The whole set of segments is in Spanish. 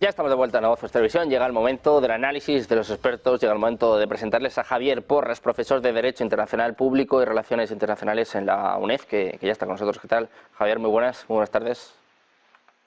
Ya estamos de vuelta en Negocios Televisión, llega el momento del análisis de los expertos, llega el momento de presentarles a Javier Porras, profesor de Derecho Internacional Público y Relaciones Internacionales en la UNED, que ya está con nosotros. ¿Qué tal? Javier, muy buenas tardes.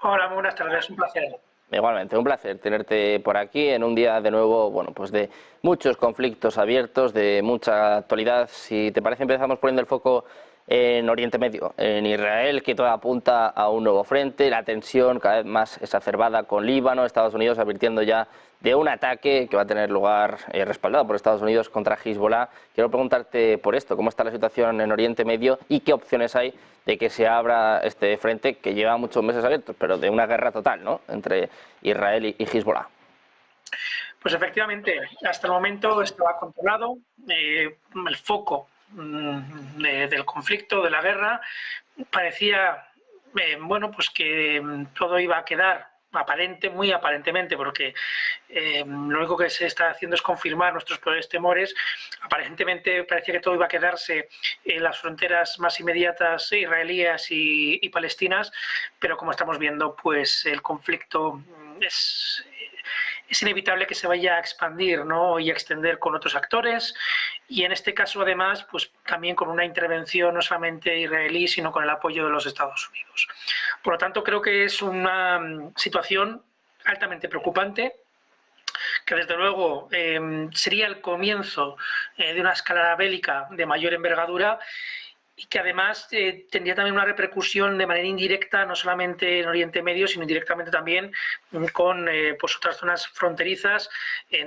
Hola, muy buenas tardes, un placer. Igualmente, un placer tenerte por aquí en un día de nuevo, bueno, pues de muchos conflictos abiertos, de mucha actualidad. Si te parece, empezamos poniendo el foco en Oriente Medio, en Israel, que todo apunta a un nuevo frente, la tensión cada vez más exacerbada con Líbano, Estados Unidos advirtiendo ya de un ataque que va a tener lugar respaldado por Estados Unidos contra Hezbollah. Quiero preguntarte por esto, ¿cómo está la situación en Oriente Medio y qué opciones hay de que se abra este frente que lleva muchos meses abiertos, pero de una guerra total, ¿no?, entre Israel y Hezbollah? Pues efectivamente, hasta el momento estaba controlado el foco del conflicto, de la guerra. Parecía, bueno, pues que todo iba a quedar muy aparentemente, porque lo único que se está haciendo es confirmar nuestros peores temores. Aparentemente parecía que todo iba a quedarse en las fronteras más inmediatas israelíes y palestinas, pero como estamos viendo, pues el conflicto es inevitable que se vaya a expandir, ¿no?, y a extender con otros actores, y en este caso además pues también con una intervención no solamente israelí sino con el apoyo de los Estados Unidos. Por lo tanto, creo que es una situación altamente preocupante, que desde luego sería el comienzo de una escalada bélica de mayor envergadura, y que además tendría también una repercusión de manera indirecta, no solamente en Oriente Medio, sino indirectamente también con pues otras zonas fronterizas,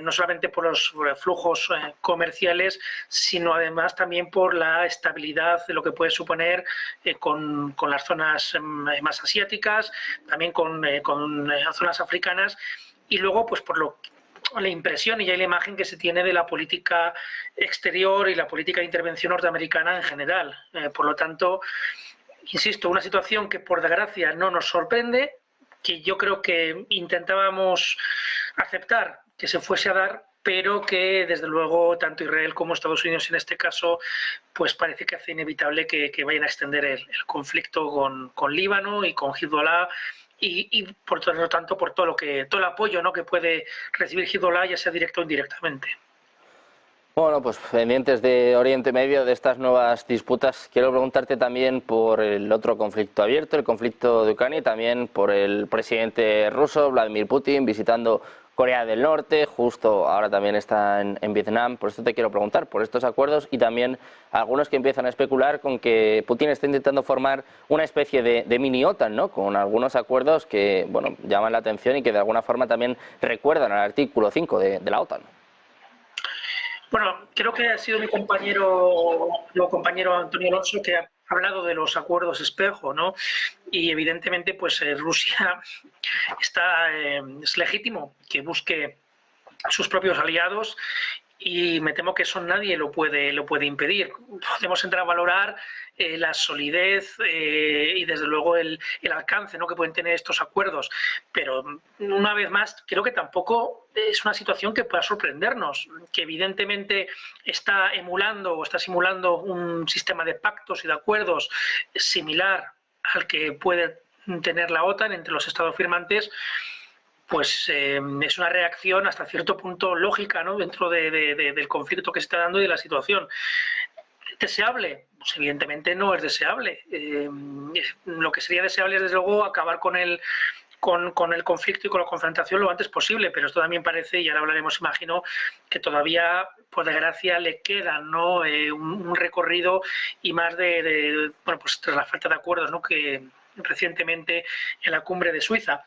no solamente por los flujos comerciales, sino además también por la estabilidad de lo que puede suponer con las zonas más asiáticas, también con zonas africanas, y luego pues por la impresión y la imagen que se tiene de la política exterior y la política de intervención norteamericana en general. Por lo tanto, insisto, una situación que por desgracia no nos sorprende, que yo creo que intentábamos aceptar que se fuese a dar, pero que desde luego tanto Israel como Estados Unidos en este caso pues parece que hace inevitable que vayan a extender el conflicto con Líbano y con Hezbollah, y por lo tanto por todo el apoyo, ¿no?, que puede recibir Hezbollah, ya sea directo o indirectamente. Bueno, pues pendientes de Oriente Medio, de estas nuevas disputas, quiero preguntarte también por el otro conflicto abierto, el conflicto de Ucrania, y también por el presidente ruso, Vladimir Putin, visitando Corea del Norte, justo ahora también está en Vietnam. Por esto te quiero preguntar por estos acuerdos y también algunos que empiezan a especular con que Putin está intentando formar una especie de mini OTAN, ¿no?, con algunos acuerdos que, bueno, llaman la atención y que de alguna forma también recuerdan al artículo 5 de la OTAN. Bueno, creo que ha sido mi compañero Antonio Alonso que ha hablado de los acuerdos espejo, ¿no? Y evidentemente, pues Rusia es legítimo que busque sus propios aliados, y me temo que eso nadie lo puede impedir. Podemos entrar a valorar la solidez y desde luego el alcance, ¿no?, que pueden tener estos acuerdos, pero una vez más creo que tampoco es una situación que pueda sorprendernos, que evidentemente está emulando o está simulando un sistema de pactos y de acuerdos similar al que puede tener la OTAN entre los estados firmantes. Pues es una reacción hasta cierto punto lógica, ¿no?, dentro del conflicto que se está dando y de la situación. ¿Deseable? Pues evidentemente no es deseable. Lo que sería deseable es, desde luego, acabar con el conflicto y con la confrontación lo antes posible, pero esto también parece, y ahora hablaremos, imagino, que todavía, por desgracia, le queda, ¿no?, un recorrido, y más bueno, pues tras la falta de acuerdos, ¿no?, que recientemente en la cumbre de Suiza.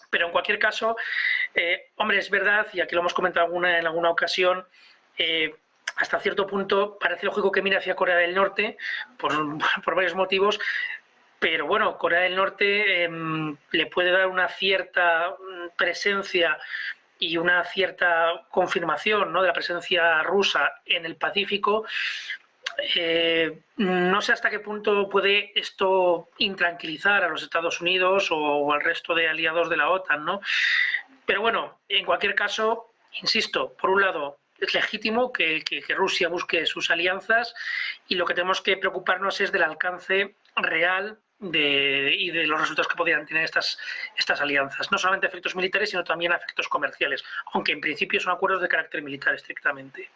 Pero en cualquier caso, hombre, es verdad, y aquí lo hemos comentado en alguna ocasión, hasta cierto punto parece lógico que mire hacia Corea del Norte por, por varios motivos, pero bueno, Corea del Norte le puede dar una cierta presencia y una cierta confirmación, ¿no?, de la presencia rusa en el Pacífico. No sé hasta qué punto puede esto intranquilizar a los Estados Unidos o al resto de aliados de la OTAN, ¿no? Pero bueno, en cualquier caso, insisto, por un lado, es legítimo que Rusia busque sus alianzas, y lo que tenemos que preocuparnos es del alcance real y de los resultados que podrían tener estas alianzas. No solamente efectos militares, sino también efectos comerciales, aunque en principio son acuerdos de carácter militar estrictamente.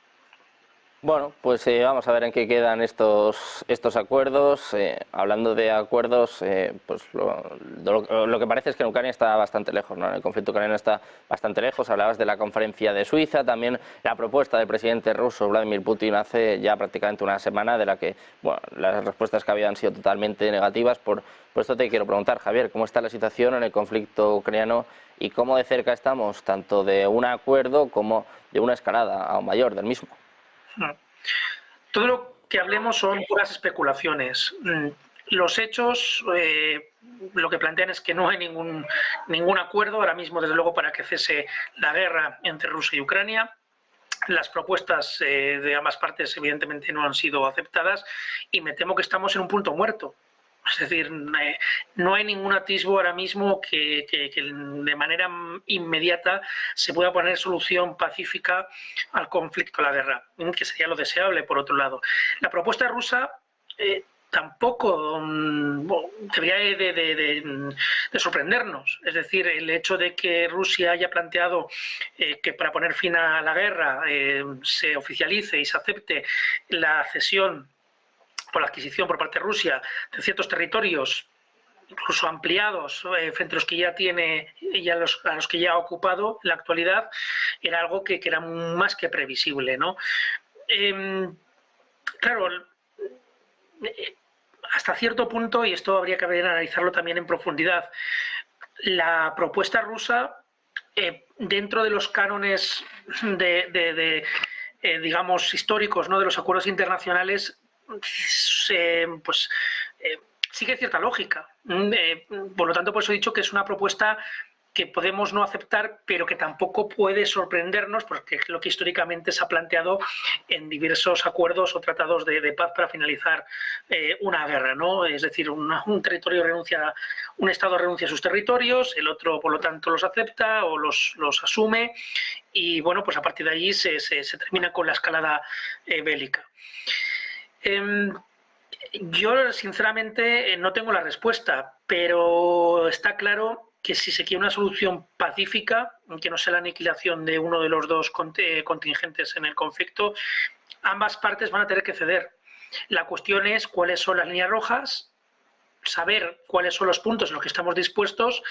Bueno, pues vamos a ver en qué quedan estos acuerdos. Hablando de acuerdos, pues lo que parece es que en Ucrania está bastante lejos, ¿no? El conflicto ucraniano está bastante lejos. Hablabas de la conferencia de Suiza, también la propuesta del presidente ruso Vladimir Putin hace ya prácticamente una semana, de la que, bueno, las respuestas que habían sido totalmente negativas. Por esto te quiero preguntar, Javier, ¿cómo está la situación en el conflicto ucraniano y cómo de cerca estamos tanto de un acuerdo como de una escalada aún mayor del mismo? Todo lo que hablemos son puras especulaciones. Los hechos lo que plantean es que no hay ningún acuerdo ahora mismo, desde luego, para que cese la guerra entre Rusia y Ucrania. Las propuestas de ambas partes evidentemente no han sido aceptadas y me temo que estamos en un punto muerto. Es decir, no hay ningún atisbo ahora mismo que de manera inmediata se pueda poner solución pacífica al conflicto, a la guerra, que sería lo deseable, por otro lado. La propuesta rusa tampoco debería de sorprendernos. Es decir, el hecho de que Rusia haya planteado que para poner fin a la guerra se oficialice y se acepte la cesión por la adquisición por parte de Rusia de ciertos territorios, incluso ampliados frente a los que ya tiene y a los que ya ha ocupado en la actualidad, era algo que era más que previsible, ¿no? Claro, hasta cierto punto, y esto habría que analizarlo también en profundidad, la propuesta rusa, dentro de los cánones digamos, históricos, ¿no?, de los acuerdos internacionales, pues sigue cierta lógica. Por lo tanto, por eso he dicho que es una propuesta que podemos no aceptar, pero que tampoco puede sorprendernos, porque es lo que históricamente se ha planteado en diversos acuerdos o tratados de paz para finalizar una guerra, ¿no? Es decir, un territorio renuncia, un Estado renuncia a sus territorios, el otro, por lo tanto, los acepta o los asume, y bueno, pues a partir de allí se termina con la escalada bélica. Yo, sinceramente, no tengo la respuesta, pero está claro que si se quiere una solución pacífica, que no sea la aniquilación de uno de los dos contingentes en el conflicto, ambas partes van a tener que ceder. La cuestión es cuáles son las líneas rojas, saber cuáles son los puntos en los que estamos dispuestos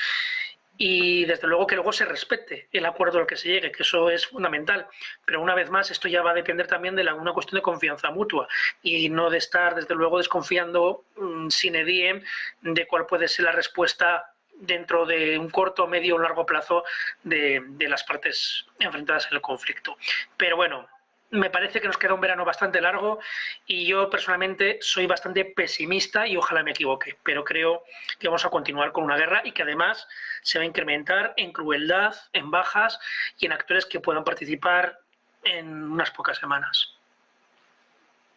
y, desde luego, que luego se respete el acuerdo al que se llegue, que eso es fundamental. Pero, una vez más, esto ya va a depender también de una cuestión de confianza mutua y no de estar, desde luego, desconfiando sine die de cuál puede ser la respuesta dentro de un corto, medio o largo plazo de las partes enfrentadas en el conflicto. Pero bueno, me parece que nos queda un verano bastante largo y yo personalmente soy bastante pesimista y ojalá me equivoque, pero creo que vamos a continuar con una guerra y que además se va a incrementar en crueldad, en bajas y en actores que puedan participar en unas pocas semanas.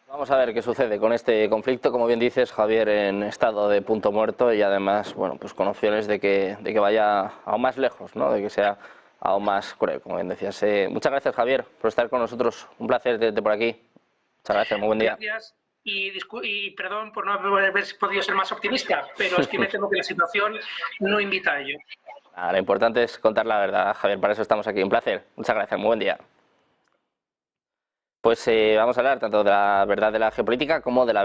Vamos a ver qué sucede con este conflicto, como bien dices, Javier, en estado de punto muerto y además, bueno, pues con opciones de que vaya aún más lejos, ¿no?, de que sea aún más cruel, como bien decías. Muchas gracias, Javier, por estar con nosotros. Un placer tenerte por aquí. Muchas gracias, muy buen día. Gracias y perdón por no haber podido ser más optimista, pero es que me temo que la situación no invita a ello. Lo importante es contar la verdad, Javier, para eso estamos aquí. Un placer. Muchas gracias, muy buen día. Pues vamos a hablar tanto de la verdad de la geopolítica como de la